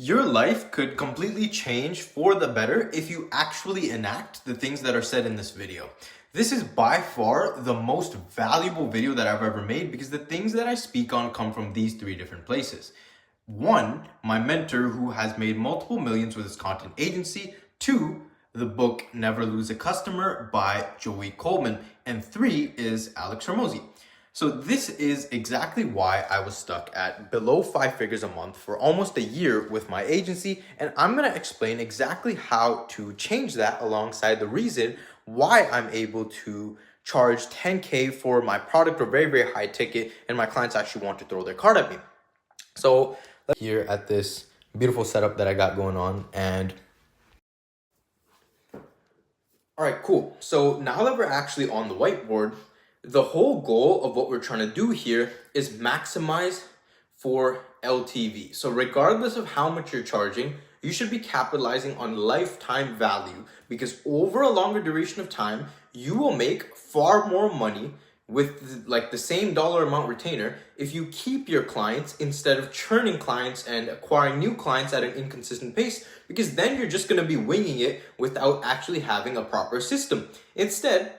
Your life could completely change for the better if you actually enact the things that are said in this video. This is by far the most valuable video that I've ever made because the things that I speak on come from these three different places. One, my mentor who has made multiple millions with his content agency. Two, the book Never Lose a Customer by Joey Coleman. And three is Alex Hormozi. So this is exactly why I was stuck at below 5 figures a month for almost a year with my agency. And I'm going to explain exactly how to change that alongside the reason why I'm able to charge 10K for my product or very, very high ticket and my clients actually want to throw their card at me. So here at this beautiful setup that I got going on. And all right, cool. So now that we're actually on the whiteboard, the whole goal of what we're trying to do here is maximize for LTV. So regardless of how much you're charging, you should be capitalizing on lifetime value because over a longer duration of time, you will make far more money with like the same dollar amount retainer if you keep your clients instead of churning clients and acquiring new clients at an inconsistent pace, because then you're just going to be winging it without actually having a proper system. Instead,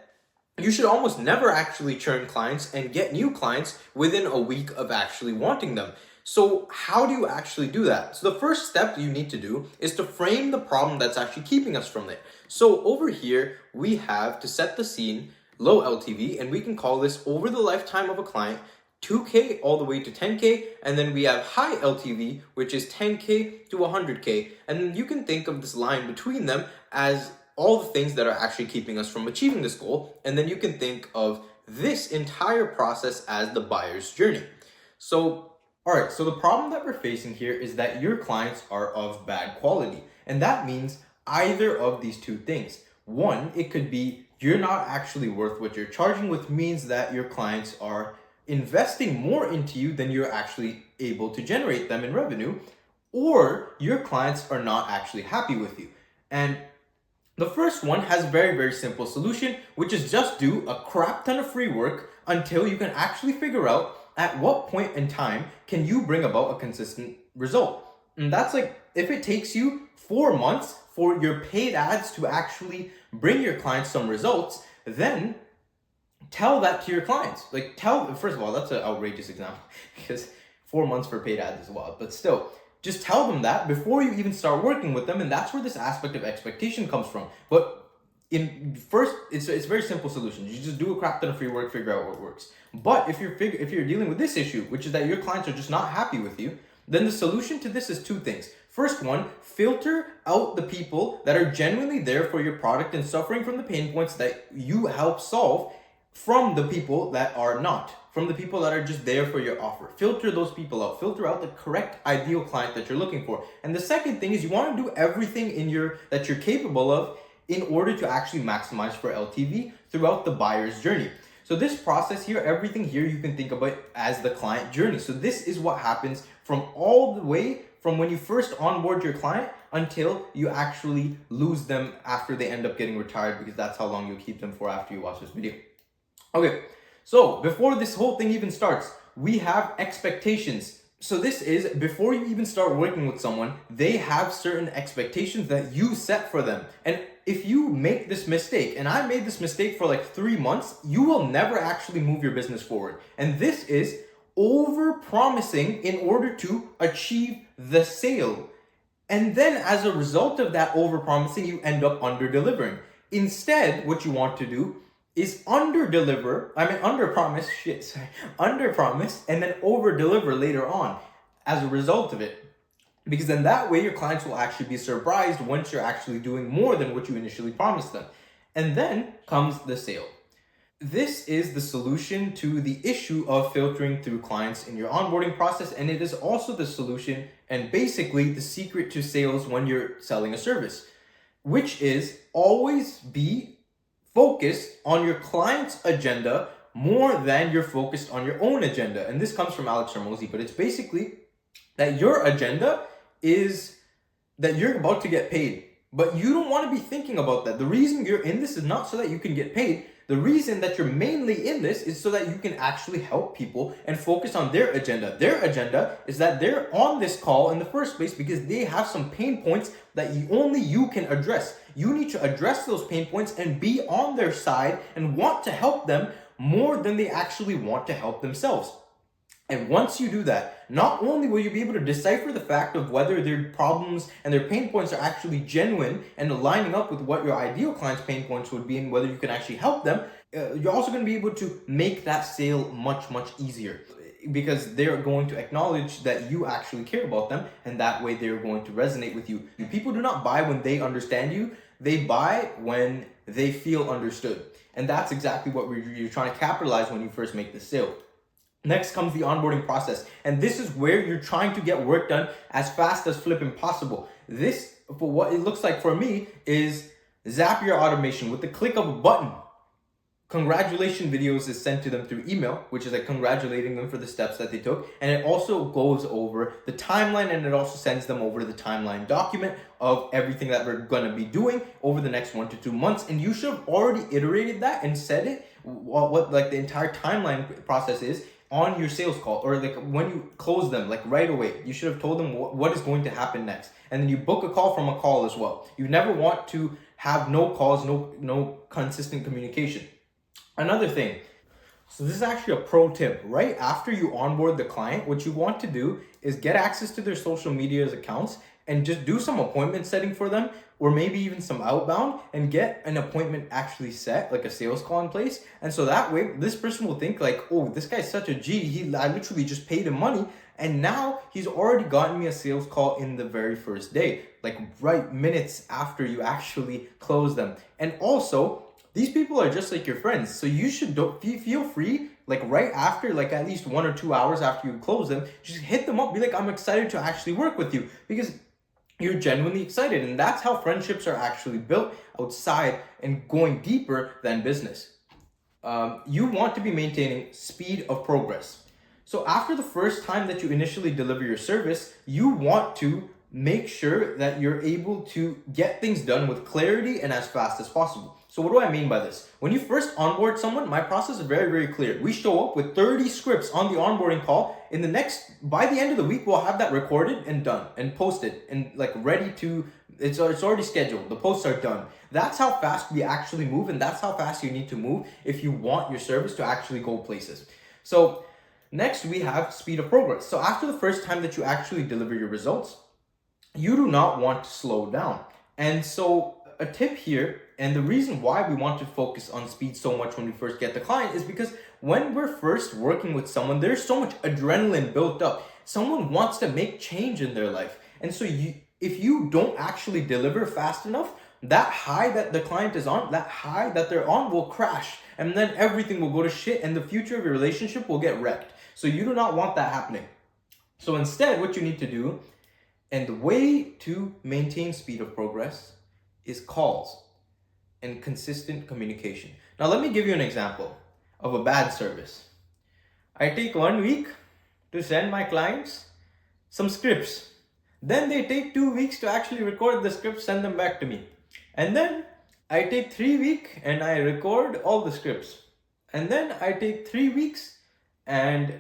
you should almost never actually churn clients and get new clients within a week of actually wanting them. So how do you actually do that? So the first step you need to do is to frame the problem that's actually keeping us from there. So over here, we have to set the scene, low LTV, and we can call this over the lifetime of a client, 2K all the way to 10K, and then we have high LTV, which is 10K to 100K. And then you can think of this line between them as all the things that are actually keeping us from achieving this goal. And then you can think of this entire process as the buyer's journey. So, all right, so the problem that we're facing here is that your clients are of bad quality. And that means either of these two things. One, it could be you're not actually worth what you're charging, which means that your clients are investing more into you than you're actually able to generate them in revenue, or your clients are not actually happy with you. And the first one has a very, very simple solution, which is just do a crap ton of free work until you can actually figure out at what point in time can you bring about a consistent result. And that's like, if it takes you 4 months for your paid ads to actually bring your clients some results, then tell that to your clients. Like first of all, that's an outrageous example because 4 months for paid ads is wild, but still, just tell them that before you even start working with them, and that's where this aspect of expectation comes from. But it's a very simple solution. You just do a crap ton of free work, figure out what works. But if you're dealing with this issue, which is that your clients are just not happy with you, then the solution to this is two things. First one, filter out the people that are genuinely there for your product and suffering from the pain points that you help solve from the people that are not. From the people that are just there for your offer. Filter those people out. Filter out the correct ideal client that you're looking for. And the second thing is you want to do everything that you're capable of in order to actually maximize for LTV throughout the buyer's journey. So this process here, everything here, you can think about as the client journey. So this is what happens from all the way from when you first onboard your client until you actually lose them after they end up getting retired, because that's how long you'll keep them for after you watch this video. Okay. So before this whole thing even starts, we have expectations. So this is before you even start working with someone, they have certain expectations that you set for them. And if you make this mistake, and I made this mistake for like 3 months, you will never actually move your business forward. And this is over promising in order to achieve the sale. And then as a result of that over promising, you end up under delivering. Instead, what you want to do is under promise and then over deliver later on as a result of it. Because then that way your clients will actually be surprised once you're actually doing more than what you initially promised them. And then comes the sale. This is the solution to the issue of filtering through clients in your onboarding process. And it is also the solution and basically the secret to sales when you're selling a service, which is always be focused on your client's agenda more than you're focused on your own agenda. And this comes from Alex Hormozi, but it's basically that your agenda is that you're about to get paid, but you don't want to be thinking about that. The reason you're in this is not so that you can get paid. The reason that you're mainly in this is so that you can actually help people and focus on their agenda. Their agenda is that they're on this call in the first place because they have some pain points that only you can address. You need to address those pain points and be on their side and want to help them more than they actually want to help themselves. And once you do that, not only will you be able to decipher the fact of whether their problems and their pain points are actually genuine and aligning up with what your ideal client's pain points would be and whether you can actually help them, you're also going to be able to make that sale much, much easier because they're going to acknowledge that you actually care about them, and that way they're going to resonate with you. People do not buy when they understand you, they buy when they feel understood. And that's exactly what you're trying to capitalize when you first make the sale. Next comes the onboarding process. And this is where you're trying to get work done as fast as flipping possible. This, for what it looks like for me, is Zapier automation. With the click of a button, congratulation videos is sent to them through email, which is like congratulating them for the steps that they took. And it also goes over the timeline, and it also sends them over the timeline document of everything that we're going to be doing over the next 1 to 2 months. And you should have already iterated that and said it, what like the entire timeline process is on your sales call, or like when you close them, like right away. You should have told them what is going to happen next. And then you book a call from a call as well. You never want to have no calls, no consistent communication. Another thing, so this is actually a pro tip. Right after you onboard the client, what you want to do is get access to their social media accounts and just do some appointment setting for them, or maybe even some outbound, and get an appointment actually set, like a sales call in place. And so that way, this person will think like, oh, this guy's such a G. I literally just paid him money, and now he's already gotten me a sales call in the very first day, like right minutes after you actually close them. And also, these people are just like your friends, so you should feel free, like right after, like at least 1 or 2 hours after you close them, just hit them up, be like, I'm excited to actually work with you, because you're genuinely excited. And that's how friendships are actually built outside and going deeper than business. You want to be maintaining speed of progress. So after the first time that you initially deliver your service, you want to make sure that you're able to get things done with clarity and as fast as possible. So what do I mean by this? When you first onboard someone, my process is very, very clear. We show up with 30 scripts on the onboarding call. By the end of the week, we'll have that recorded and done and posted and like ready to, it's already scheduled. The posts are done. That's how fast we actually move, and that's how fast you need to move if you want your service to actually go places. So next we have speed of progress. So after the first time that you actually deliver your results, you do not want to slow down. And so a tip here, and the reason why we want to focus on speed so much when we first get the client, is because when we're first working with someone, there's so much adrenaline built up. Someone wants to make change in their life. And so if you don't actually deliver fast enough, that high that the client is on, that high that they're on will crash. And then everything will go to shit, and the future of your relationship will get wrecked. So you do not want that happening. So instead, what you need to do, and the way to maintain speed of progress, is calls and consistent communication. Now, let me give you an example of a bad service. I take 1 week to send my clients some scripts. Then they take 2 weeks to actually record the scripts, send them back to me. And then I take 3 weeks and I record all the scripts. And then I take 3 weeks and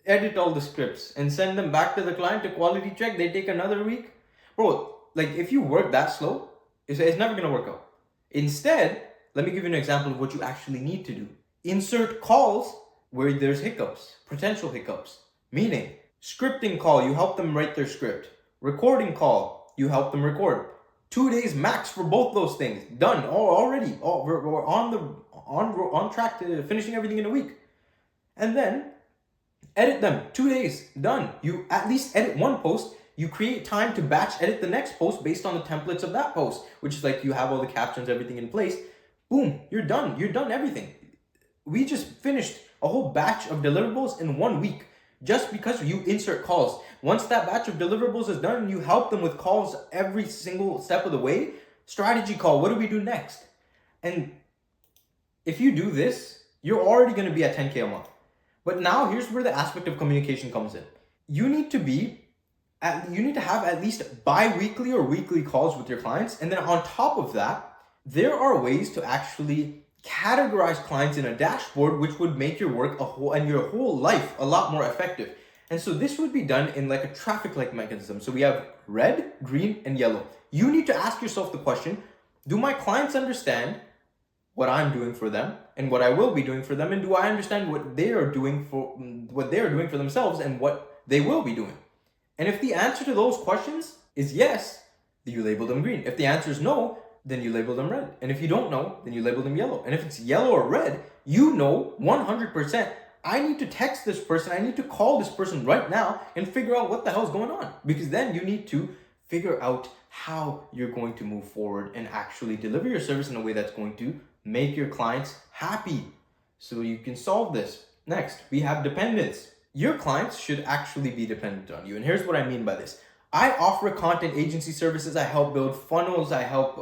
edit all the scripts and send them back to the client to quality check. They take another week. Bro, like if you work that slow, it's never going to work out. Instead, let me give you an example of what you actually need to do. Insert calls where there's hiccups, potential hiccups. Meaning, scripting call, you help them write their script. Recording call, you help them record. 2 days max for both those things. Done already. We're on track to finishing everything in a week. And then edit them. 2 days. Done. You at least edit one post. You create time to batch edit the next post based on the templates of that post, which is like you have all the captions, everything in place. Boom, you're done. You're done everything. We just finished a whole batch of deliverables in 1 week just because you insert calls. Once that batch of deliverables is done, you help them with calls every single step of the way. Strategy call, what do we do next? And if you do this, you're already going to be at 10K a month. But now here's where the aspect of communication comes in. You need to have at least bi-weekly or weekly calls with your clients. And then on top of that, there are ways to actually categorize clients in a dashboard, which would make your work your whole life a lot more effective. And so this would be done in like a traffic light mechanism. So we have red, green, and yellow. You need to ask yourself the question, do my clients understand what I'm doing for them and what I will be doing for them? And do I understand what they are doing for themselves and what they will be doing? And if the answer to those questions is yes, then you label them green. If the answer is no, then you label them red. And if you don't know, then you label them yellow. And if it's yellow or red, you know 100%, I need to text this person, I need to call this person right now and figure out what the hell is going on. Because then you need to figure out how you're going to move forward and actually deliver your service in a way that's going to make your clients happy. So you can solve this. Next, we have dependence. Your clients should actually be dependent on you. And here's what I mean by this. I offer content agency services. I help build funnels. I help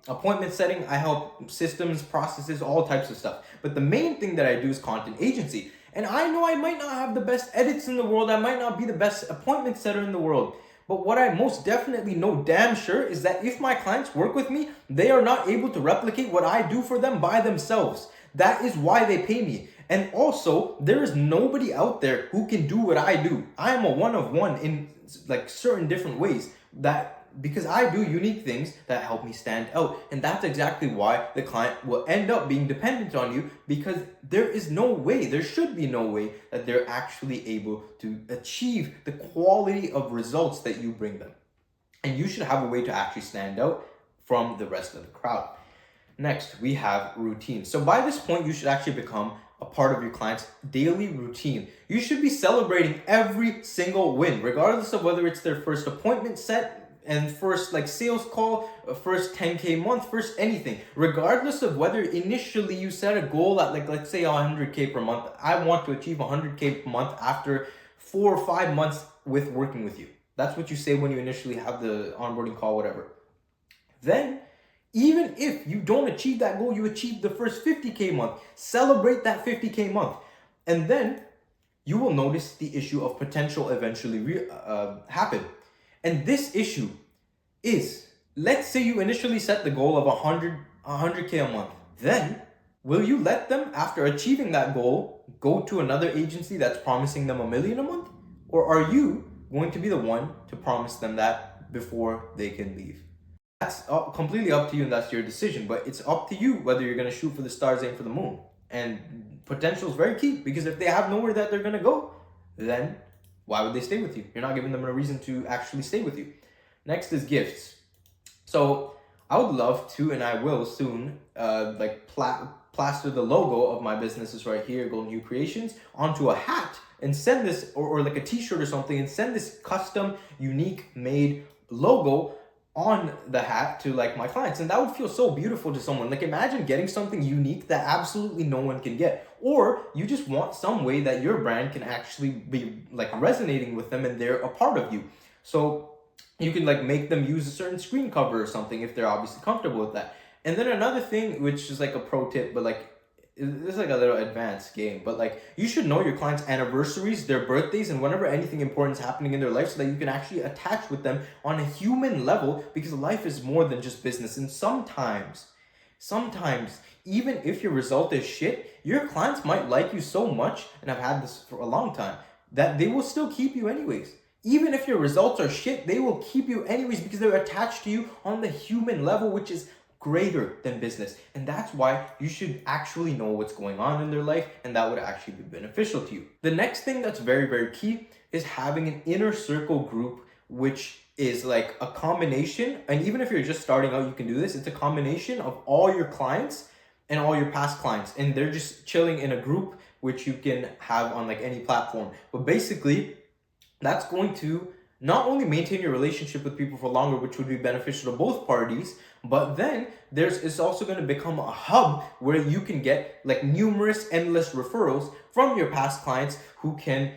appointment setting. I help systems, processes, all types of stuff. But the main thing that I do is content agency. And I know I might not have the best edits in the world. I might not be the best appointment setter in the world. But what I most definitely know damn sure is that if my clients work with me, they are not able to replicate what I do for them by themselves. That is why they pay me. And also, there is nobody out there who can do what I do. I am a one of one in like certain different ways, because I do unique things that help me stand out. And that's exactly why the client will end up being dependent on you, because there should be no way that they're actually able to achieve the quality of results that you bring them. And you should have a way to actually stand out from the rest of the crowd. Next, we have routine. So by this point, you should actually become a part of your client's daily routine. You should be celebrating every single win, regardless of whether it's their first appointment set and first like sales call, first 10K month, first anything. Regardless of whether initially you set a goal at like, let's say 100K per month. I want to achieve 100K per month after 4 or 5 months with working with you. That's what you say when you initially have the onboarding call, whatever. Then, even if you don't achieve that goal, you achieve the first 50K month, celebrate that 50K month. And then you will notice the issue of potential eventually happen. And this issue is, let's say you initially set the goal of 100K a month. Then will you let them, after achieving that goal, go to another agency that's promising them $1 million a month? Or are you going to be the one to promise them that before they can leave? That's completely up to you, and that's your decision. But it's up to you whether you're going to shoot for the stars, aim for the moon. And potential is very key, because if they have nowhere that they're going to go, then why would they stay with you? You're not giving them a reason to actually stay with you. Next is gifts. So I would love to, and I will soon, plaster the logo of my businesses right here, Golden Hue Creations, onto a hat and send this, or like a t-shirt or something, and send this custom, unique made logo on the hat to like my clients. And that would feel so beautiful to someone. Like, imagine getting something unique that absolutely no one can get. Or you just want some way that your brand can actually be like resonating with them and they're a part of you. So you can like make them use a certain screen cover or something if they're obviously comfortable with that. And then another thing, which is like a pro tip, but like this is like a little advanced game, but like you should know your clients' anniversaries, their birthdays, and whenever anything important is happening in their life, so that you can actually attach with them on a human level, because life is more than just business. And sometimes, even if your result is shit, your clients might like you so much, and I've had this for a long time, that they will still keep you anyways. Even if your results are shit, they will keep you anyways, because they're attached to you on the human level, which is greater than business. And that's why you should actually know what's going on in their life, and that would actually be beneficial to you. The next thing that's very, very key is having an inner circle group, which is like a combination. And even if you're just starting out, you can do this. It's a combination of all your clients and all your past clients, and they're just chilling in a group, which you can have on like any platform. But basically, that's going to not only maintain your relationship with people for longer, which would be beneficial to both parties, but then it's also going to become a hub where you can get like numerous, endless referrals from your past clients who can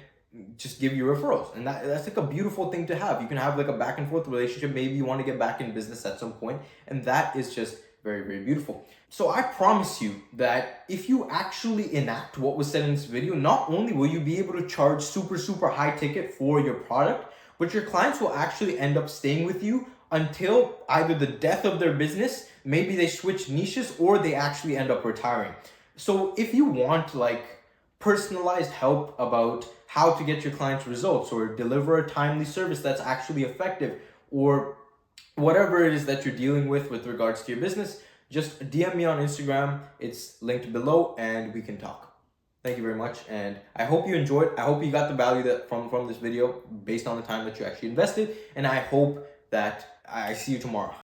just give you referrals. And that's like a beautiful thing to have. You can have like a back and forth relationship. Maybe you want to get back in business at some point, and that is just very, very beautiful. So I promise you that if you actually enact what was said in this video, not only will you be able to charge super, super high ticket for your product, but your clients will actually end up staying with you until either the death of their business, maybe they switch niches, or they actually end up retiring. So if you want like personalized help about how to get your clients results or deliver a timely service that's actually effective, or whatever it is that you're dealing with regards to your business, just DM me on Instagram. It's linked below and we can talk. Thank you very much, and I hope you enjoyed. I hope you got the value that from this video based on the time that you actually invested, and I hope that I see you tomorrow.